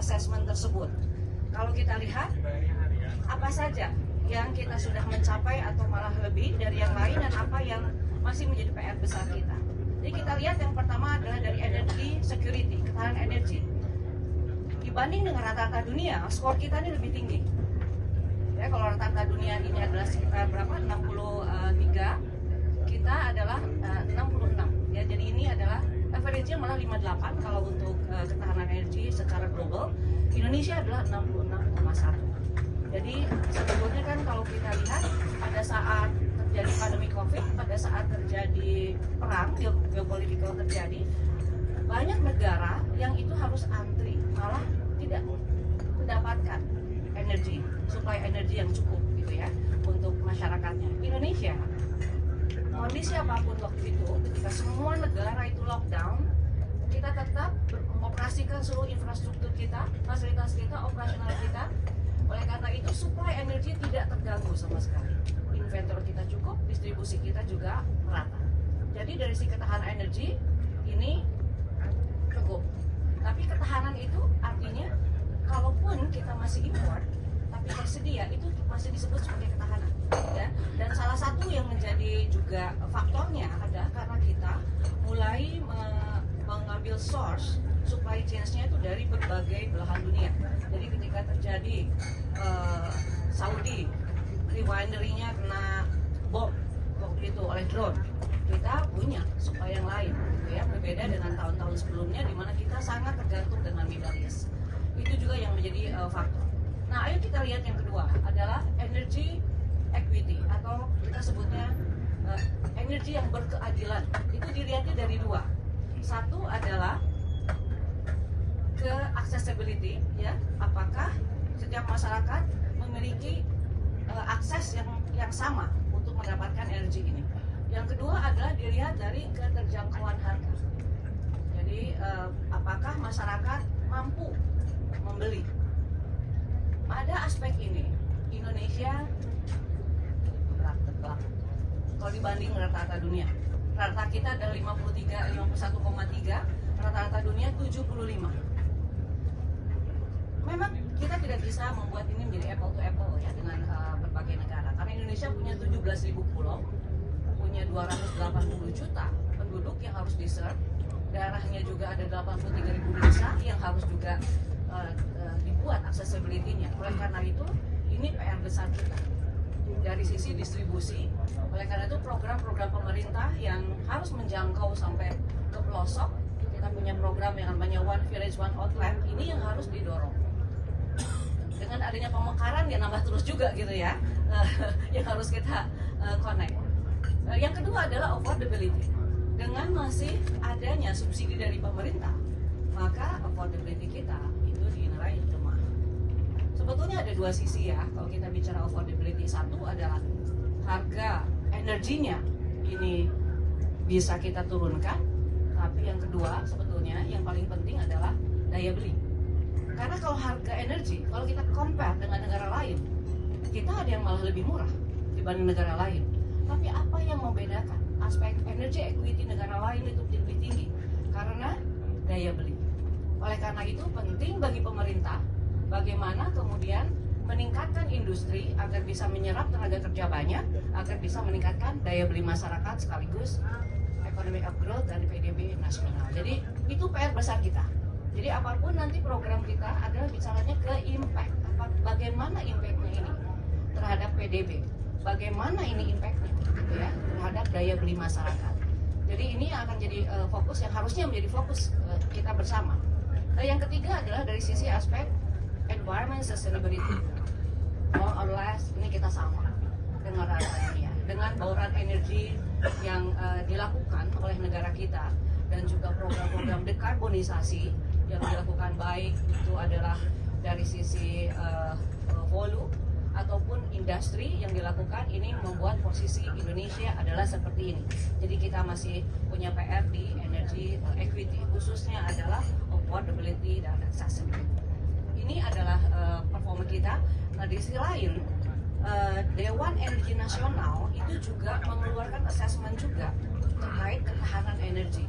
assessment tersebut. Kalau kita lihat apa saja yang kita sudah mencapai atau malah lebih dari yang lain dan apa yang masih menjadi PR besar kita. Jadi kita lihat yang pertama adalah dari energy security, ketahanan energi. Dibanding dengan rata-rata dunia, skor kita ini lebih tinggi. Ya, kalau rata-rata dunia ini adalah sekitar berapa? 63, kita adalah 66. Ya, jadi ini adalah average-nya malah 58 kalau untuk ketahanan energi secara global. Indonesia adalah 66,1. Jadi sebetulnya kan kalau kita lihat pada saat terjadi pandemi COVID, pada saat terjadi perang geopolitikal terjadi, banyak negara yang itu harus antri, malah tidak mendapatkan energi, suplai energi yang cukup gitu ya untuk masyarakatnya. Indonesia, kondisi apapun waktu itu, ketika semua negara itu lockdown, kita tetap mengoperasikan seluruh infrastruktur kita, fasilitas kita, operasional kita. Oleh karena itu, suplai energi tidak terganggu sama sekali. Inventor kita cukup, distribusi kita juga merata. Jadi dari si ketahanan energi ini cukup. Tapi ketahanan itu artinya kalaupun kita masih import, tapi tersedia, itu masih disebut sebagai ketahanan. Ya? Dan salah satu yang menjadi juga faktornya adalah karena kita mulai mengambil source supply chains-nya itu dari berbagai belahan dunia. Jadi ketika terjadi Saudi refinery-nya kena bom waktu itu oleh drone, kita punya supply yang lain, gitu ya, berbeda dengan tahun-tahun sebelumnya di mana kita sangat tergantung dengan Middle East. Itu juga yang menjadi faktor. Nah, ayo kita lihat yang kedua adalah energy equity atau kita sebutnya energi yang berkeadilan. Itu dilihatnya dari dua. Satu adalah ke accessibility, ya, apakah setiap masyarakat memiliki akses yang sama untuk mendapatkan energi ini. Yang kedua adalah dilihat dari keterjangkauan harga. Jadi apakah masyarakat mampu membeli? Pada aspek ini Indonesia berat. Kalau dibanding rata-rata dunia, rata kita adalah 51,3, rata-rata dunia 75. Memang kita tidak bisa membuat ini menjadi apple to apple ya dengan berbagai negara, karena Indonesia punya 17.000 pulau, punya 280 juta penduduk yang harus diserve, daerahnya juga ada 83.000 desa yang harus juga dibuat accessibility-nya. Oleh karena itu ini PR besar kita dari sisi distribusi. Oleh karena itu program-program pemerintah yang harus menjangkau sampai ke pelosok, kita punya program yang namanya One Village One Outlet, ini yang harus didorong. Dengan adanya pemekaran ya nambah terus juga gitu ya, yang harus kita connect. Yang kedua adalah affordability. Dengan masih adanya subsidi dari pemerintah, maka affordability kita itu dinilai lemah. Sebetulnya ada dua sisi ya kalau kita bicara affordability. Satu adalah harga energinya ini bisa kita turunkan, tapi yang kedua sebetulnya yang paling penting adalah daya beli. Karena kalau harga energi, kalau kita compare dengan negara lain, kita ada yang malah lebih murah dibanding negara lain. Tapi apa yang membedakan? Aspek energy equity negara lain itu lebih tinggi karena daya beli. Oleh karena itu penting bagi pemerintah bagaimana kemudian meningkatkan industri agar bisa menyerap tenaga kerja banyak, agar bisa meningkatkan daya beli masyarakat sekaligus economic growth dari PDB nasional. Jadi itu PR besar kita. Jadi apapun nanti program kita adalah bicaranya ke impact. Bagaimana impactnya ini terhadap PDB? Bagaimana ini impactnya gitu ya, terhadap daya beli masyarakat? Jadi ini akan jadi fokus yang harusnya menjadi fokus kita bersama. Yang ketiga adalah dari sisi aspek environment sustainability. More or less ini kita sama dengan rata dunia, dengan bauran energi yang dilakukan oleh negara kita dan juga program-program dekarbonisasi yang dilakukan, baik itu adalah dari sisi volume ataupun industri yang dilakukan, ini membuat posisi Indonesia adalah seperti ini. Jadi kita masih punya PR di energy equity, khususnya adalah affordability dan accessibility. Ini adalah performa kita. Nah di sisi lain, Dewan Energi Nasional itu juga mengeluarkan assessment juga terkait ketahanan energi.